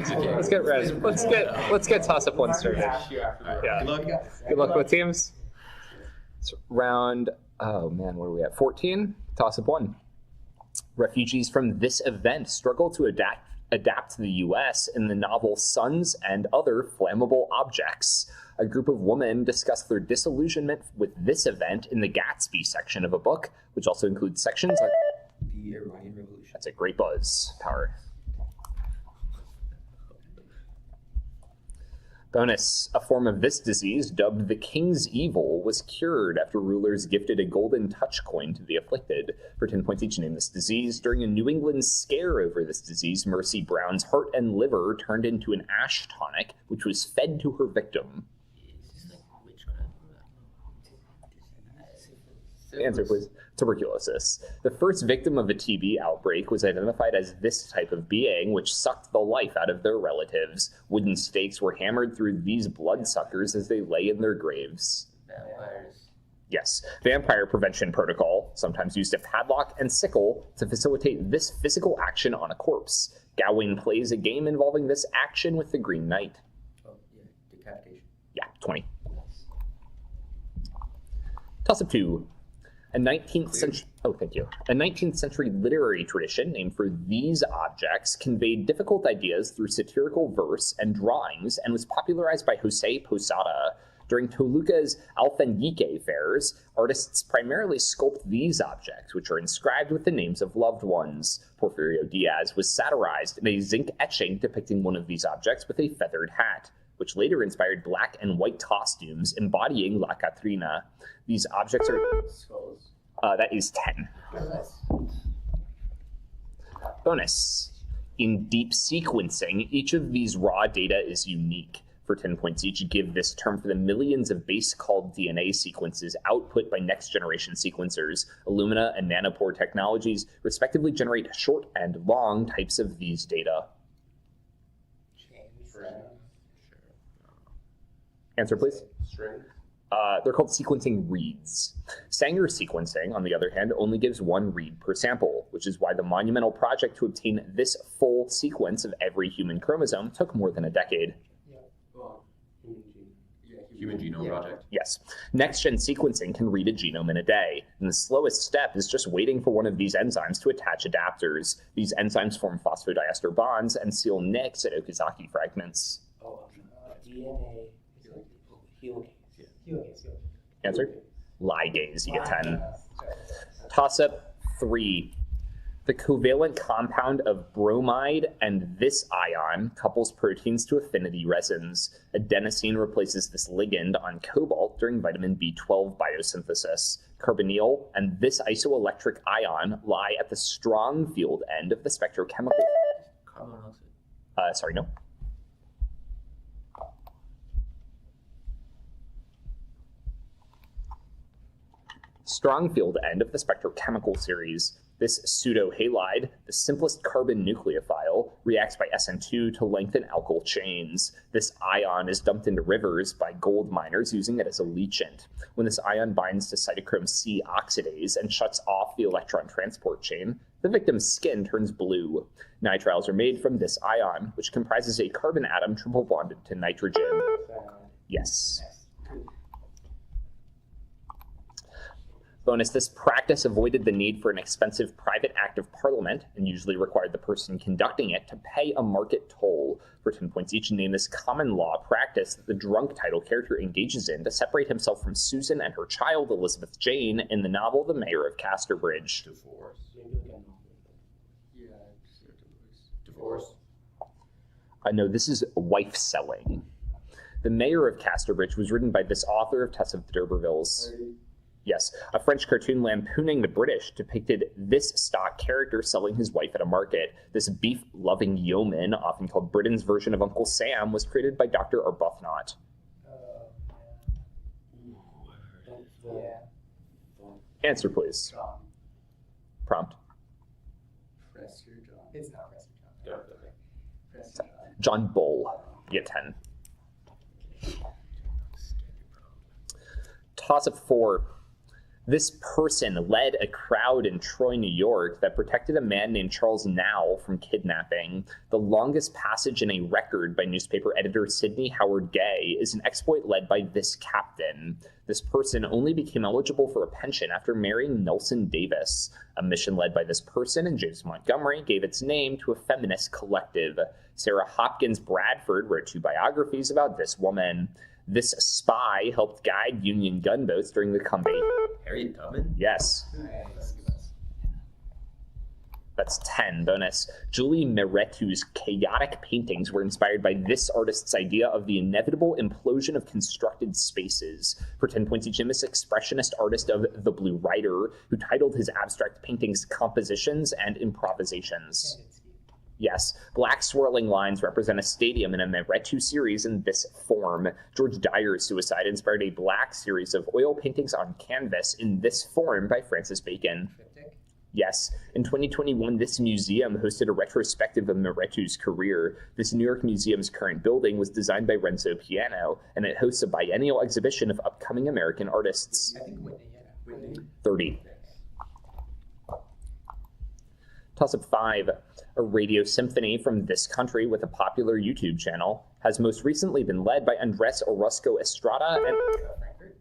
Let's get toss up one started. Yeah. Good luck with teams. It's round. Oh man, what are we at? 14. Toss up one. Refugees from this event struggle to adapt to the U.S. in the novel Sons and Other Flammable Objects. A group of women discuss their disillusionment with this event in the Gatsby section of a book, which also includes sections like the Iranian Revolution. That's a great buzz. Power. Bonus. A form of this disease, dubbed the King's Evil, was cured after rulers gifted a golden touch coin to the afflicted. For 10 points each, name this disease. During a New England scare over this disease, Mercy Brown's heart and liver turned into an ash tonic, which was fed to her victim. Answer, please. Tuberculosis. The first victim of a TB outbreak was identified as this type of being, which sucked the life out of their relatives. Wooden stakes were hammered through these bloodsuckers as they lay in their graves. Vampires. Yes. Vampire prevention protocol, sometimes used a padlock and sickle to facilitate this physical action on a corpse. Gawain plays a game involving this action with the Green Knight. Oh, yeah. Decapitation. Yeah, 20. Toss-up 2. A 19th century literary tradition named for these objects conveyed difficult ideas through satirical verse and drawings and was popularized by Jose Posada. During Toluca's Alfeñique fairs, artists primarily sculpt these objects, which are inscribed with the names of loved ones. Porfirio Diaz was satirized in a zinc etching depicting one of these objects with a feathered hat, which later inspired black and white costumes embodying La Catrina. These objects are... Skulls. That is 10. Bonus. In deep sequencing, each of these raw data is unique. For 10 points each, give this term for the millions of base-called DNA sequences output by next-generation sequencers. Illumina and nanopore technologies respectively generate short and long types of these data. Answer, please. String. They're called sequencing reads. Sanger sequencing, on the other hand, only gives one read per sample, which is why the monumental project to obtain this full sequence of every human chromosome took more than a decade. Human Genome Project. Yes. Next-gen sequencing can read a genome in a day, and the slowest step is just waiting for one of these enzymes to attach adapters. These enzymes form phosphodiester bonds and seal nicks at Okazaki fragments. DNA. Answer? Ligase, you get 10. Toss-up 3. The covalent compound of bromide and this ion couples proteins to affinity resins. Adenosine replaces this ligand on cobalt during vitamin B12 biosynthesis. Carbonyl and this isoelectric ion lie at the strong field end of the spectrochemical... Carbon monoxide. No. Strong field end of the spectrochemical series. This pseudo-halide, the simplest carbon nucleophile, reacts by SN2 to lengthen alkyl chains. This ion is dumped into rivers by gold miners using it as a leachant. When this ion binds to cytochrome C oxidase and shuts off the electron transport chain, the victim's skin turns blue. Nitriles are made from this ion, which comprises a carbon atom triple bonded to nitrogen. Yes. Bonus, this practice avoided the need for an expensive private act of parliament and usually required the person conducting it to pay a market toll. For 10 points each, name this common law practice that the drunk title character engages in to separate himself from Susan and her child, Elizabeth Jane, in the novel The Mayor of Casterbridge. Divorce. Yeah, divorce. No, this is wife selling. The Mayor of Casterbridge was written by this author of Tess of the D'Urbervilles. Yes, a French cartoon lampooning the British depicted this stock character selling his wife at a market. This beef-loving yeoman, often called Britain's version of Uncle Sam, was created by Dr. Arbuthnot. Answer, please. Prompt. Press your jaw. It's not Press Press your jaw. John Bull. You get 10. Toss-up 4. This person led a crowd in Troy, New York that protected a man named Charles Nowell from kidnapping. The longest passage in a record by newspaper editor Sidney Howard Gay is an exploit led by this captain. This person only became eligible for a pension after marrying Nelson Davis. A mission led by this person and James Montgomery gave its name to a feminist collective. Sarah Hopkins Bradford wrote 2 biographies about this woman. This spy helped guide Union gunboats during the comeback. Harriet Tubman? Yes. Nice. That's 10. Bonus. Julie Meretu's chaotic paintings were inspired by this artist's idea of the inevitable implosion of constructed spaces. For 10 points each, this expressionist artist of The Blue Rider, who titled his abstract paintings Compositions and Improvisations. Yes, black swirling lines represent a stadium in a Meretu series in this form. George Dyer's suicide inspired a black series of oil paintings on canvas in this form by Francis Bacon. Triptych. Yes, in 2021, this museum hosted a retrospective of Meretu's career. This New York Museum's current building was designed by Renzo Piano, and it hosts a biennial exhibition of upcoming American artists. I think Whitney, yeah. Whitney? 30. Toss-up 5. A radio symphony from this country with a popular YouTube channel has most recently been led by Andres Orozco Estrada and... Frankfurt.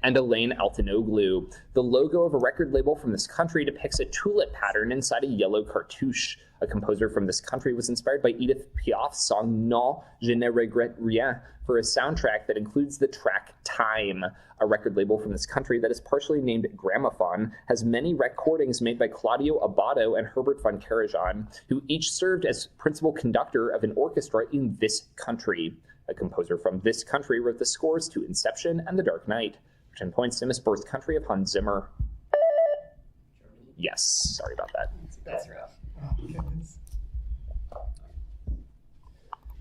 And Elaine Altinoglu. The logo of a record label from this country depicts a tulip pattern inside a yellow cartouche. A composer from this country was inspired by Edith Piaf's song Non, je ne regrette rien for a soundtrack that includes the track Time. A record label from this country that is partially named Gramophone has many recordings made by Claudio Abbado and Herbert von Karajan, who each served as principal conductor of an orchestra in this country. A composer from this country wrote the scores to Inception and The Dark Knight. 10 points to Miss Birth Country of Hans Zimmer. Germany. Yes, sorry about that. That's rough.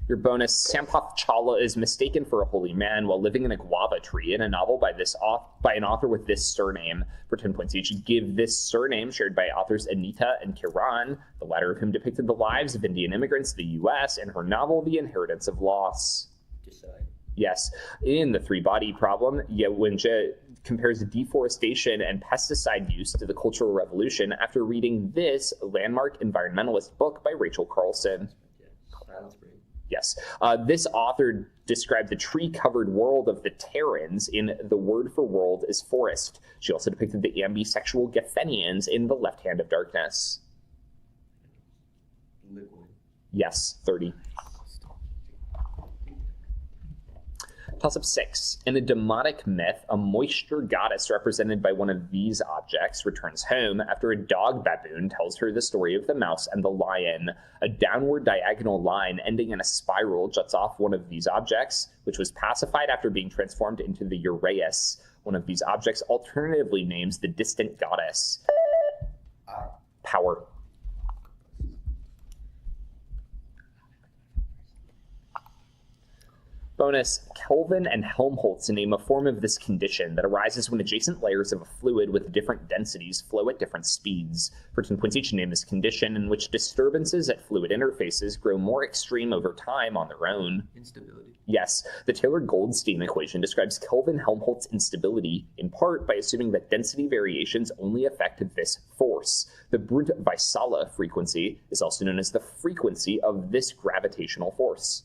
Your bonus, Sampath Chawla is mistaken for a holy man while living in a guava tree in a novel by an author with this surname. For 10 points each, give this surname shared by authors Anita and Kiran, the latter of whom depicted the lives of Indian immigrants to the U.S. in her novel The Inheritance of Loss. Decide. Yes, in The Three-Body Problem, Yewinja compares deforestation and pesticide use to the Cultural Revolution after reading this landmark environmentalist book by Rachel Carlson. Yeah. Silence break. Yes. This author described the tree-covered world of the Terrans in The Word for World is Forest. She also depicted the ambisexual Gethenians in The Left Hand of Darkness. Liquid. Yes, 30. Toss-up 6. In a demonic myth, a moisture goddess represented by one of these objects returns home after a dog baboon tells her the story of the mouse and the lion. A downward diagonal line ending in a spiral juts off one of these objects, which was pacified after being transformed into the Uraeus. One of these objects alternatively names the distant goddess. Power. Bonus, Kelvin and Helmholtz name a form of this condition that arises when adjacent layers of a fluid with different densities flow at different speeds. For 10 points each, name this condition in which disturbances at fluid interfaces grow more extreme over time on their own. Instability. Yes, the Taylor-Goldstein equation describes Kelvin-Helmholtz instability, in part by assuming that density variations only affect this force. The Brunt-Väisälä frequency is also known as the frequency of this gravitational force.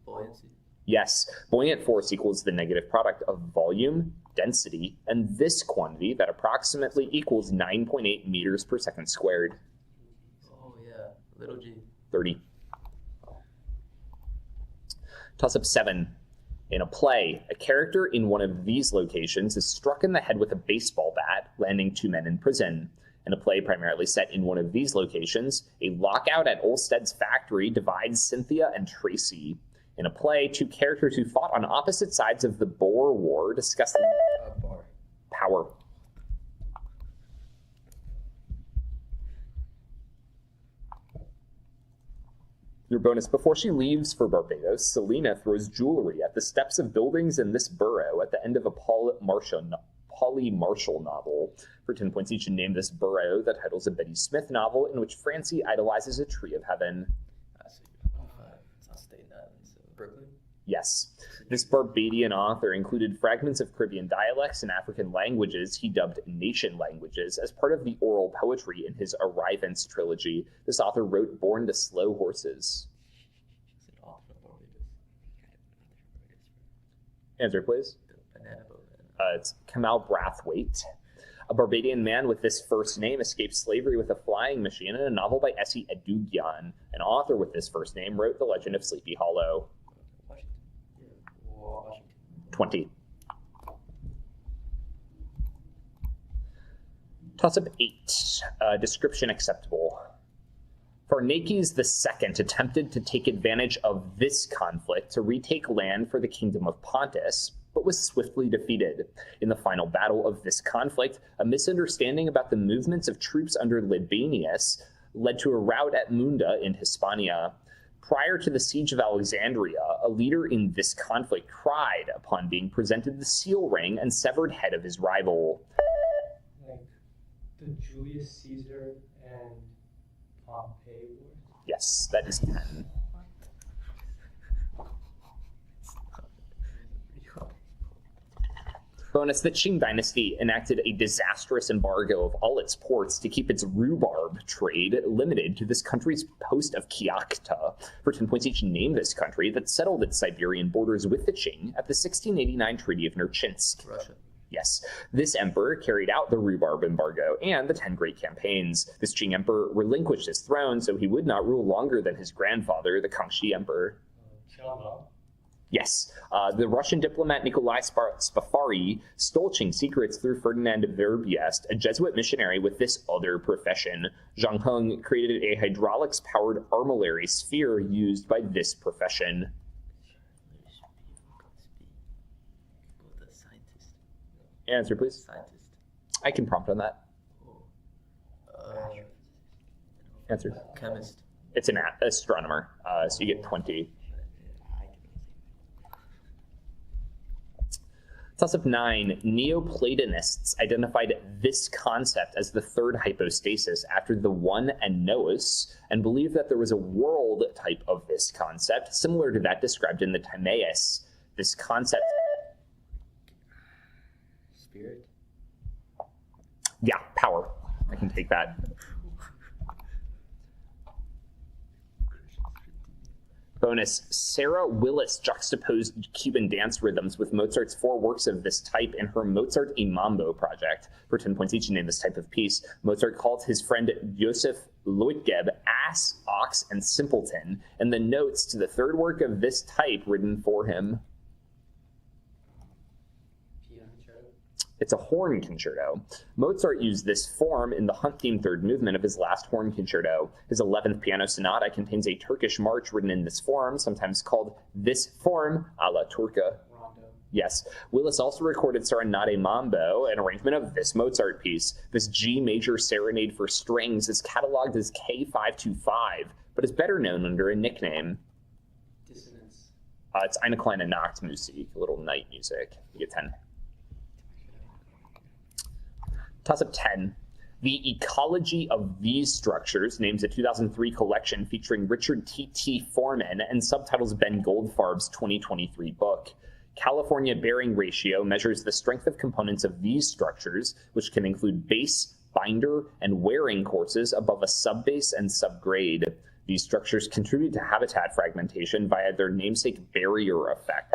Buoyancy. Yes, buoyant force equals the negative product of volume, density, and this quantity that approximately equals 9.8 meters per second squared. Oh yeah, little g. 30. Toss-up 7. In a play, a character in one of these locations is struck in the head with a baseball bat, landing 2 men in prison. In a play primarily set in one of these locations, a lockout at Olsted's factory divides Cynthia and Tracy. In a play, 2 characters who fought on opposite sides of the Boer War discuss Bar. power. Your bonus, before she leaves for Barbados, Selena throws jewelry at the steps of buildings in this borough at the end of a Polly Marshall novel. For 10 points each, name this borough that titles a Betty Smith novel in which Francie idolizes a tree of heaven. I see. 5. Not Staten Island, so Brooklyn. Yes. This Barbadian author included fragments of Caribbean dialects and African languages he dubbed nation languages as part of the oral poetry in his Arrivance trilogy. This author wrote Born to Slow Horses. Is it off from Barbados? Answer, please. The banana boat. It's Kamal Brathwaite. A Barbadian man with this first name escaped slavery with a flying machine in a novel by Essie Edugyan. An author with this first name wrote The Legend of Sleepy Hollow. Washington. Yeah. Washington. 20. Toss-up 8. Description acceptable. Pharnaces II attempted to take advantage of this conflict to retake land for the kingdom of Pontus, but was swiftly defeated. In the final battle of this conflict, a misunderstanding about the movements of troops under Libanius led to a rout at Munda in Hispania. Prior to the siege of Alexandria, a leader in this conflict cried upon being presented the seal ring and severed head of his rival. Like the Julius Caesar and Pompey war. Yes, that is 10. Bonus, the Qing dynasty enacted a disastrous embargo of all its ports to keep its rhubarb trade limited to this country's post of Kyakhta. For 10 points each, name this country that settled its Siberian borders with the Qing at the 1689 Treaty of Nerchinsk. Russia. Yes, this emperor carried out the rhubarb embargo and the 10 Great Campaigns. This Qing emperor relinquished his throne so he would not rule longer than his grandfather, the Kangxi emperor. Chalma. Yes, the Russian diplomat Nikolai Spafari stole Qing secrets through Ferdinand Verbiest, a Jesuit missionary with this other profession. Zhang Heng created a hydraulics-powered armillary sphere used by this profession. Go the scientist. Answer, please. Scientist. I can prompt on that. Uh, Answer. chemist. It's an astronomer, so you get 20. Toss-up 9. Neoplatonists identified this concept as the third hypostasis after the one and nous, and believed that there was a world type of this concept, similar to that described in the Timaeus. This concept... Spirit. Yeah, power. I can take that. Bonus, Sarah Willis juxtaposed Cuban dance rhythms with Mozart's 4 works of this type in her Mozart y Mambo project. For 10 points each, name this type of piece. Mozart called his friend Joseph Leutgeb ass, ox, and simpleton, and the notes to the third work of this type written for him. It's a horn concerto. Mozart used this form in the Hunt theme third movement of his last horn concerto. His 11th piano sonata contains a Turkish march written in this form, sometimes called this form a la turca. Rondo. Yes. Willis also recorded Serenade Mambo, an arrangement of this Mozart piece. This G major serenade for strings is cataloged as K525, but is better known under a nickname. Dissonance. It's Eine kleine Nachtmusik, a little night music. You get 10. Toss-up 10. The Ecology of These Structures names a 2003 collection featuring Richard T.T. Foreman and subtitles Ben Goldfarb's 2023 book. California bearing ratio measures the strength of components of these structures, which can include base, binder, and wearing courses above a subbase and subgrade. These structures contribute to habitat fragmentation via their namesake barrier effect.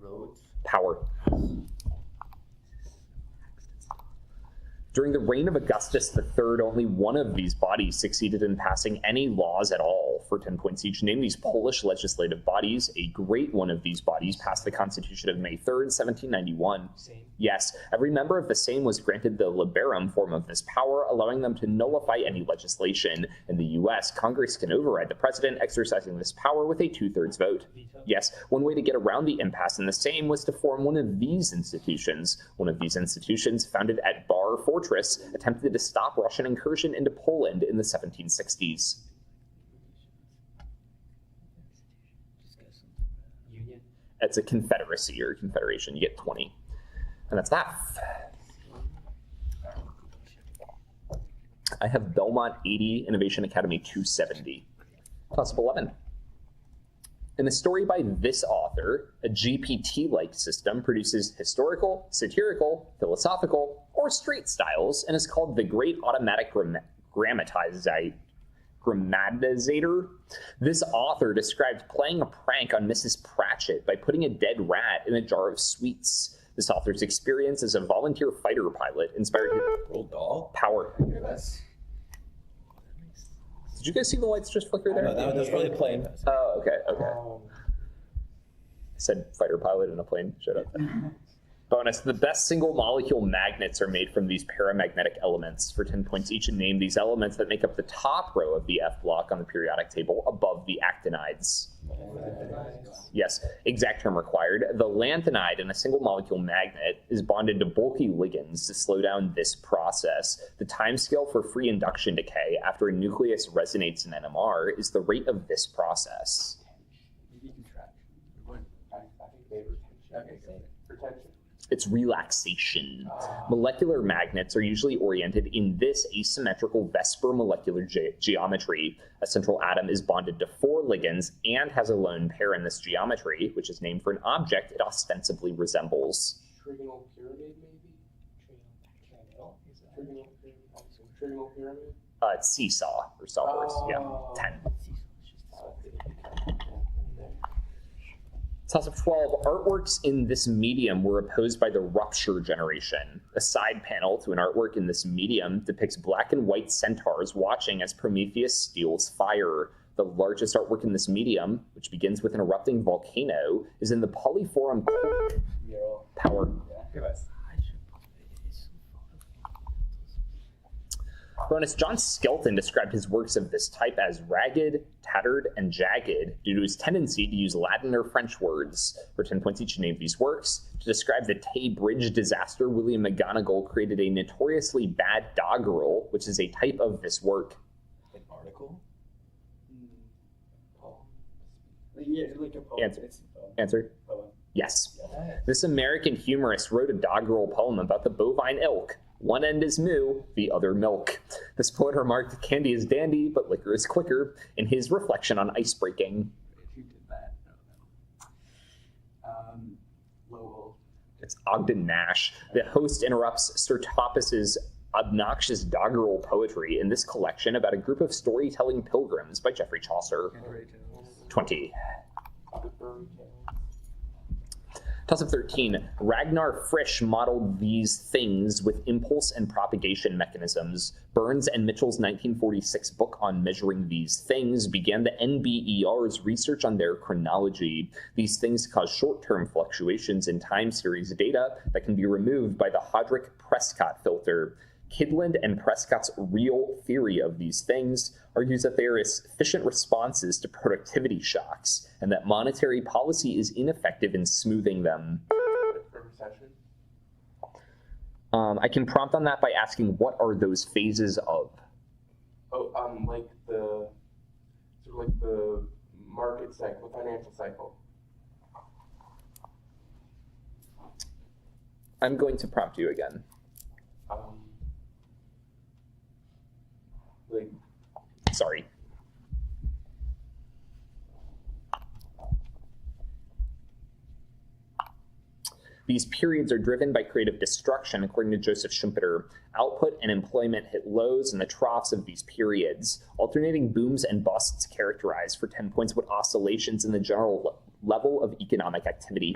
Roads. Power. During the reign of Augustus III, only one of these bodies succeeded in passing any laws at all. For 10 points each, name these Polish legislative bodies. A great one of these bodies passed the Constitution of May 3rd, 1791. Same. Yes, every member of the Sejm was granted the liberum form of this power, allowing them to nullify any legislation. In the U.S., Congress can override the president, exercising this power with a 2/3 vote. Veto. Yes, one way to get around the impasse in the Sejm was to form one of these institutions. One of these institutions, founded at Bar Fortress, attempted to stop Russian incursion into Poland in the 1760s. Union. It's a confederacy or confederation. You get 20. And that's that. I have Belmont 80, Innovation Academy 270. Toss-up 11. In a story by this author, a GPT-like system produces historical, satirical, philosophical, or straight styles and is called the Great Automatic Grammatizer. This author described playing a prank on Mrs. Pratchett by putting a dead rat in a jar of sweets. This author's experience as a volunteer fighter pilot inspired his Roll doll. power. Yes. Did you guys see the lights just flicker there? No, that was probably a plane. Oh, okay. Said fighter pilot in a plane. Shut up. Bonus, the best single molecule magnets are made from these paramagnetic elements. For 10 points each, and name these elements that make up the top row of the F block on the periodic table above the actinides. Yes, exact term required. The lanthanide in a single molecule magnet is bonded to bulky ligands to slow down this process. The timescale for free induction decay after a nucleus resonates in NMR is the rate of this process. It's relaxation. Molecular magnets are usually oriented in this asymmetrical Vesper molecular geometry. A central atom is bonded to 4 ligands and has a lone pair in this geometry, which is named for an object it ostensibly resembles. Trigonal pyramid, maybe? Trigonal pyramid? It's seesaw or sawhorse. Yeah, 10. Toss of 12. Artworks in this medium were opposed by the rupture generation. A side panel to an artwork in this medium depicts black and white centaurs watching as Prometheus steals fire. The largest artwork in this medium, which begins with an erupting volcano, is in the Polyforum Power. Bonus, John Skelton described his works of this type as ragged, tattered, and jagged due to his tendency to use Latin or French words. For 10 points each, name these works. To describe the Tay Bridge disaster, William McGonagall created a notoriously bad doggerel, which is a type of this work. An article? Answer? Yes. This American humorist wrote a doggerel poem about the bovine ilk. One end is moo, the other milk. This poet remarked, candy is dandy, but liquor is quicker, in his reflection on ice breaking. Who did that? Lowell. It's Ogden Nash. The host interrupts Sir Toppus's obnoxious doggerel poetry in this collection about a group of storytelling pilgrims by Geoffrey Chaucer. 20. Toss of 13. Ragnar Frisch modeled these things with impulse and propagation mechanisms. Burns and Mitchell's 1946 book on measuring these things began the NBER's research on their chronology. These things cause short-term fluctuations in time series data that can be removed by the Hodrick-Prescott filter. Kydland and Prescott's real theory of these things argues that they are efficient responses to productivity shocks, and that monetary policy is ineffective in smoothing them. I can prompt on that by asking, what are those phases of? Like the sort of like the market cycle, financial cycle. I'm going to prompt you again. Like Sorry. These periods are driven by creative destruction, according to Joseph Schumpeter. Output and employment hit lows in the troughs of these periods. Alternating booms and busts characterize, for 10 points, what oscillations in the general level of economic activity.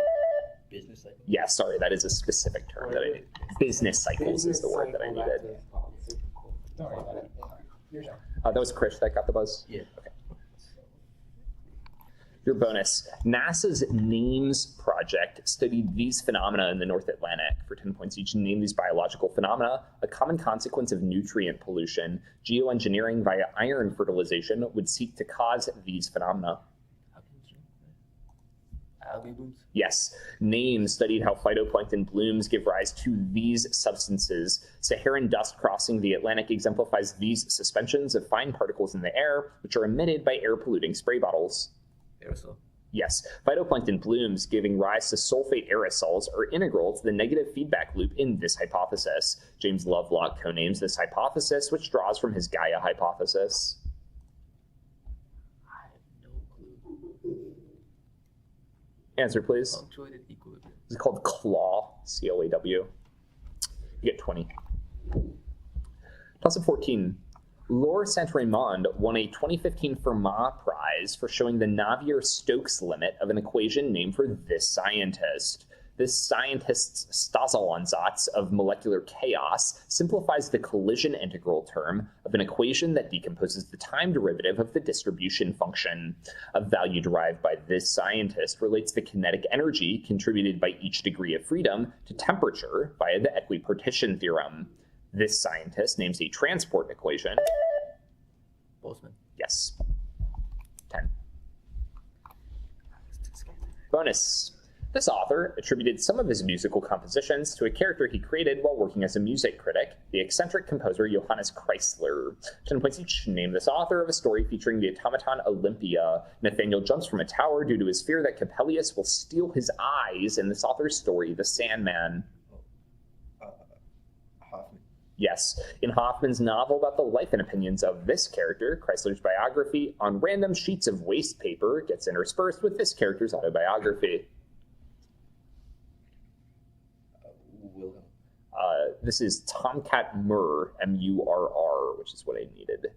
Business cycle? Yeah, sorry, that is a specific term that I need. Business cycles is the word that I needed. That was Krish that got the buzz? Yeah. Okay. Your bonus. NASA's NAMES project studied these phenomena in the North Atlantic. For 10 points each, name these biological phenomena. A common consequence of nutrient pollution. Geoengineering via iron fertilization would seek to cause these phenomena. Algae blooms? Yes. NAMES studied how phytoplankton blooms give rise to these substances. Saharan dust crossing the Atlantic exemplifies these suspensions of fine particles in the air, which are emitted by air-polluting spray bottles. Aerosol? Yes. Phytoplankton blooms giving rise to sulfate aerosols are integral to the negative feedback loop in this hypothesis. James Lovelock conames this hypothesis, which draws from his Gaia hypothesis. I have no clue. Answer, please. Punctuated equilibrium. This is called CLAW, C-L-A-W. You get 20. Toss of 14. Laure Saint-Raymond won a 2015 Fermat Prize for showing the Navier-Stokes limit of an equation named for this scientist. This scientist's Stossel-Ansatz of molecular chaos simplifies the collision integral term of an equation that decomposes the time derivative of the distribution function. A value derived by this scientist relates the kinetic energy contributed by each degree of freedom to temperature via the equipartition theorem. This scientist names a transport equation. Boltzmann. Yes. 10. Bonus. This author attributed some of his musical compositions to a character he created while working as a music critic, the eccentric composer Johannes Kreisler. 10 points each. Name this author of a story featuring the automaton Olympia. Nathaniel jumps from a tower due to his fear that Coppelius will steal his eyes in this author's story, The Sandman. Hoffman. Yes, in Hoffman's novel about the life and opinions of this character, Chrysler's biography on random sheets of waste paper gets interspersed with this character's autobiography. Wilhelm. This is Tomcat Murr, M-U-R-R, which is what I needed.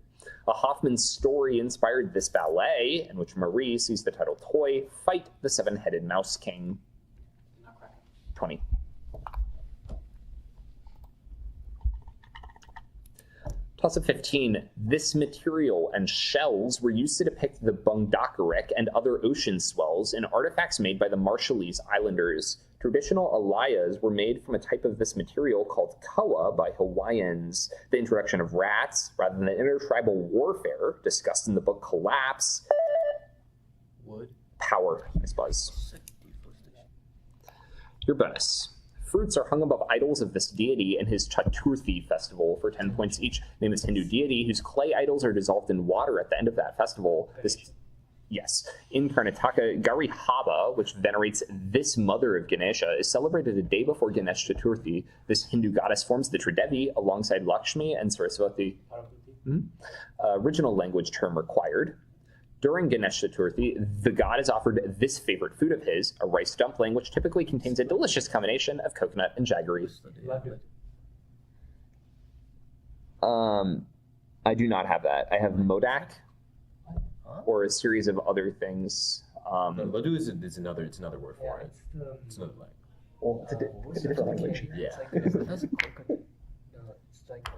Hoffman's story inspired this ballet, in which Marie sees the title toy fight the seven-headed Mouse King. 20. Toss of 15. This material and shells were used to depict the Bungdakarek and other ocean swells in artifacts made by the Marshallese Islanders. Traditional alayas were made from a type of this material called koa by Hawaiians. The introduction of rats, rather than intertribal warfare, discussed in the book Collapse. Wood. Power, I suppose. Second deforestation. Your bonus. Fruits are hung above idols of this deity in his Chaturthi festival for 10 points each. Name this Hindu deity whose clay idols are dissolved in water at the end of that festival. Yes. In Karnataka, Gari Haba, which venerates this mother of Ganesha, is celebrated a day before Ganesh Chaturthi. This Hindu goddess forms the Tridevi alongside Lakshmi and Saraswati. Original language term required. During Ganesh Chaturthi, the god is offered this favorite food of his, a rice dumpling, which typically contains a delicious combination of coconut and jaggery. I do not have that. I have modak, or a series of other things. Laddu is another. It's another word for it. It's another language. Well, it's a different language. Yeah. That's a coconut. No, it's like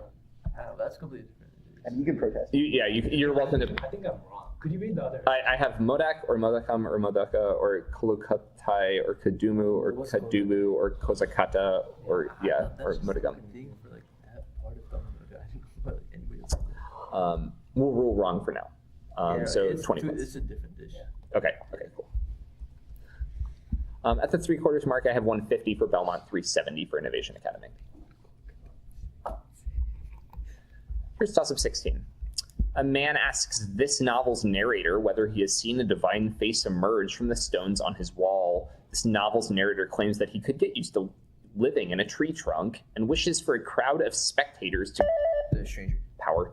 I don't know. That's completely different. And you can protest. You're welcome to. I think I'm wrong. Could you read the other? I have modak or modakam or modaka or kolokatai or kadumu or kadubu or kozakata or or modagam. Thing for like that part of Belmont. I didn't know anybody else. We'll rule wrong for now. So it's 20 points. It's a different dish. Okay, cool. At the 3/4 mark, I have 150 for Belmont, 370 for Innovation Academy. Here's toss of 16. A man asks this novel's narrator whether he has seen a divine face emerge from the stones on his wall. This novel's narrator claims that he could get used to living in a tree trunk and wishes for a crowd of spectators to The Stranger. power.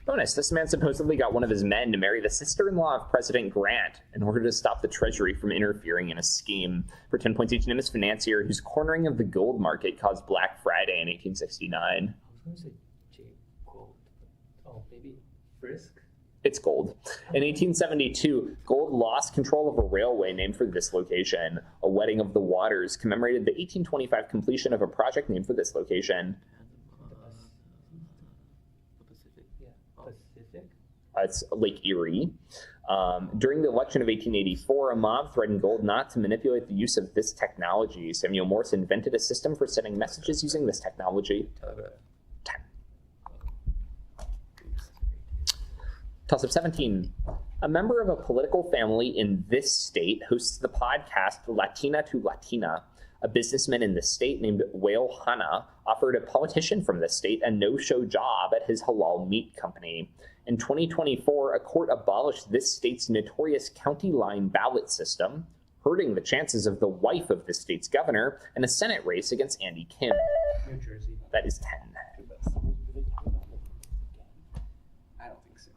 Bonus, this man supposedly got one of his men to marry the sister-in-law of President Grant in order to stop the Treasury from interfering in a scheme. For 10 points each, name is financier whose cornering of the gold market caused Black Friday in 1869. I was going to say J. Gold. Oh, maybe Frisk? It's gold. In 1872, Gold lost control of a railway named for this location. A wedding of the waters commemorated the 1825 completion of a project named for this location. Pacific? It's Lake Erie. During the election of 1884, a mob threatened Gold not to manipulate the use of this technology. Samuel Morse invented a system for sending messages using this technology. Telegraph. 10. Toss of 17. A member of a political family in this state hosts the podcast Latina to Latina. A businessman in this state named Whale Hanna offered a politician from this state a no-show job at his halal meat company. In 2024, a court abolished this state's notorious county line ballot system, hurting the chances of the wife of the state's governor in a Senate race against Andy Kim. New Jersey. That is 10. I don't think so.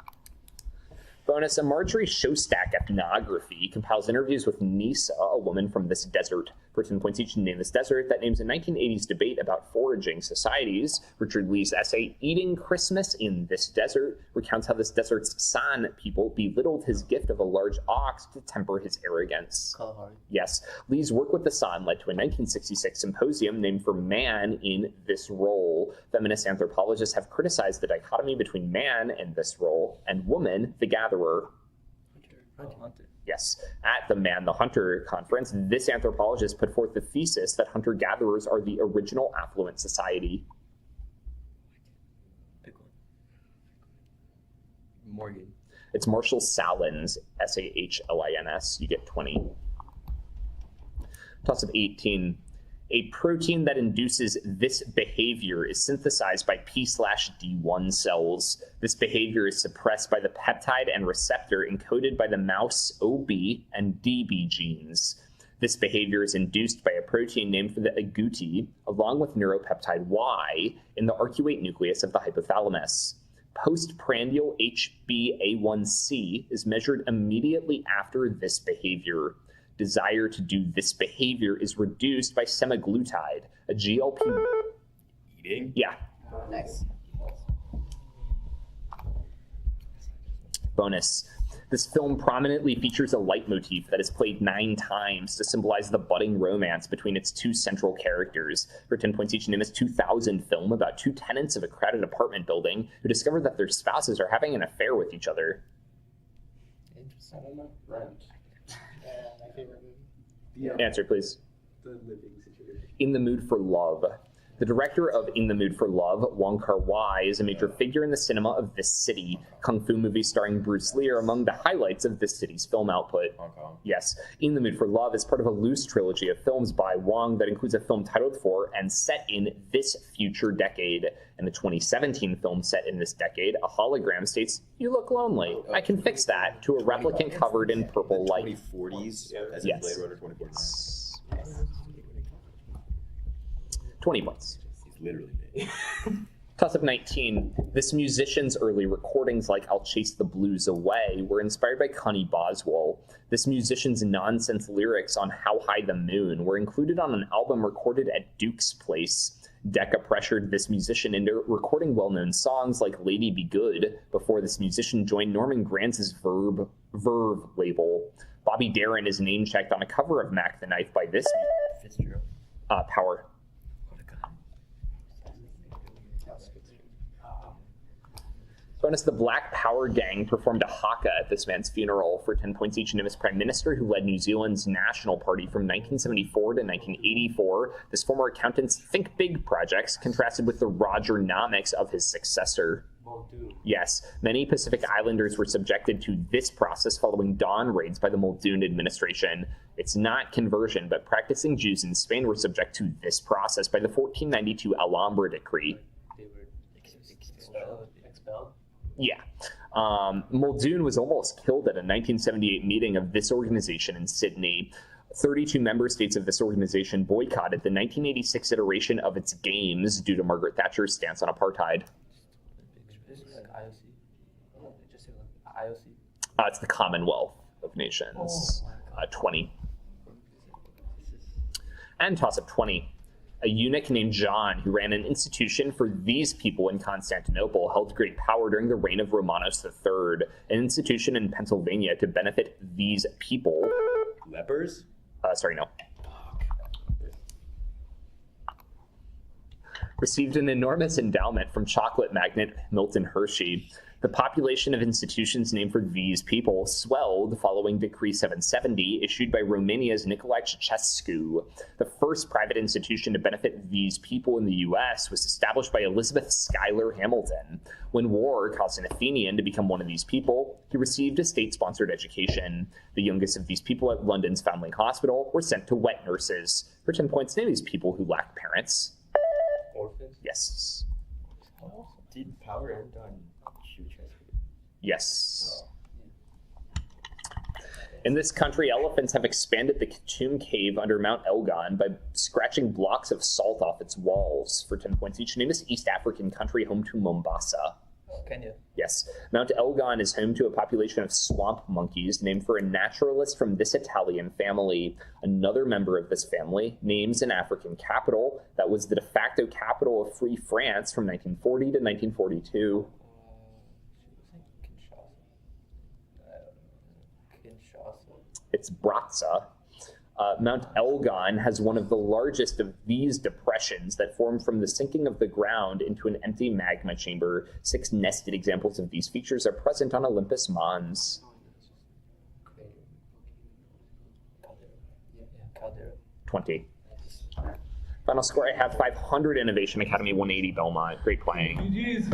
Bonus, a Marjorie Shostak ethnography compiles interviews with Nisa, a woman from this desert. For 10 points each, name this desert. That names a 1980s debate about foraging societies. Richard Lee's essay, Eating Christmas in This Desert, recounts how this desert's San people belittled his gift of a large ox to temper his arrogance. Kalahari. Yes. Lee's work with the San led to a 1966 symposium named for man in this role. Feminist anthropologists have criticized the dichotomy between man in this role and woman, the gatherer. Hunter. Yes. At the Man the Hunter conference, this anthropologist put forth the thesis that hunter-gatherers are the original affluent society. Pick one. Morgan. It's Marshall Sahlins, Sahlins. You get 20. Toss of 18. A protein that induces this behavior is synthesized by P/D1 cells. This behavior is suppressed by the peptide and receptor encoded by the mouse OB and DB genes. This behavior is induced by a protein named for the agouti, along with neuropeptide Y, in the arcuate nucleus of the hypothalamus. Postprandial HbA1c is measured immediately after this behavior. Desire to do this behavior is reduced by semaglutide, a GLP. Eating? Yeah. Nice. Bonus. This film prominently features a leitmotif that is played 9 times to symbolize the budding romance between its 2 central characters. For 10 points each, name this 2000 film about 2 tenants of a crowded apartment building who discover that their spouses are having an affair with each other. Interesting. Rent. My favorite movie. Answer, please. The Living Situation. In the Mood for Love. The director of In the Mood for Love, Wong Kar-wai, is a major figure in the cinema of this city. Kung fu movies starring Bruce Lee are among the highlights of this city's film output. Hong Kong. Yes, In the Mood for Love is part of a loose trilogy of films by Wong that includes a film titled for and set in this future decade. In the 2017 film set in this decade, a hologram states, "You look lonely. I can fix that," to a replicant covered in purple light. 2040s, as in Yes. Blade Runner 2049. 20 points. He's literally dead. Toss of 19. This musician's early recordings, like I'll Chase the Blues Away, were inspired by Connie Boswell. This musician's nonsense lyrics on How High the Moon were included on an album recorded at Duke's Place. Decca pressured this musician into recording well-known songs like Lady Be Good before this musician joined Norman Granz's Verve label. Bobby Darin is name-checked on a cover of Mac the Knife by this Fitzgerald. Power. What a guy. Bonus, the Black Power gang performed a haka at this man's funeral. For 10 points each, and his prime minister who led New Zealand's National Party from 1974 to 1984. This former accountant's Think Big projects contrasted with the Rogernomics of his successor. Muldoon. Yes, many Pacific Islanders were subjected to this process following dawn raids by the Muldoon administration. It's not conversion, but practicing Jews in Spain were subject to this process by the 1492 Alhambra decree. They were expelled. Yeah. Muldoon was almost killed at a 1978 meeting of this organization in Sydney. 32 member states of this organization boycotted the 1986 iteration of its games due to Margaret Thatcher's stance on apartheid. This is like IOC. Just say like IOC. It's the Commonwealth of Nations. 20. And toss up 20. A eunuch named John, who ran an institution for these people in Constantinople, held great power during the reign of Romanos III, an institution in Pennsylvania to benefit these people. Lepers? No. Received an enormous endowment from chocolate magnate Milton Hershey. The population of institutions named for these people swelled following Decree 770 issued by Romania's Nicolae Ceausescu. The first private institution to benefit these people in the U.S. was established by Elizabeth Schuyler Hamilton. When war caused an Athenian to become one of these people, he received a state-sponsored education. The youngest of these people at London's Foundling Hospital were sent to wet nurses. For 10 points, name these people who lacked parents. Orphans. Yes. Did power end on shoe chest? Yes. In this country, elephants have expanded the Khatum Cave under Mount Elgon by scratching blocks of salt off its walls. For 10 points each, name this East African country home to Mombasa. Kenya. Yes. Mount Elgon is home to a population of swamp monkeys named for a naturalist from this Italian family. Another member of this family names an African capital that was the de facto capital of Free France from 1940 to 1942. Kinshasa. It's Bratza. Mount Elgon has one of the largest of these depressions that form from the sinking of the ground into an empty magma chamber. 6 nested examples of these features are present on Olympus Mons. Caldera. 20. Final score, I have 500 Innovation Academy, 180 Belmont. Great playing. GG's.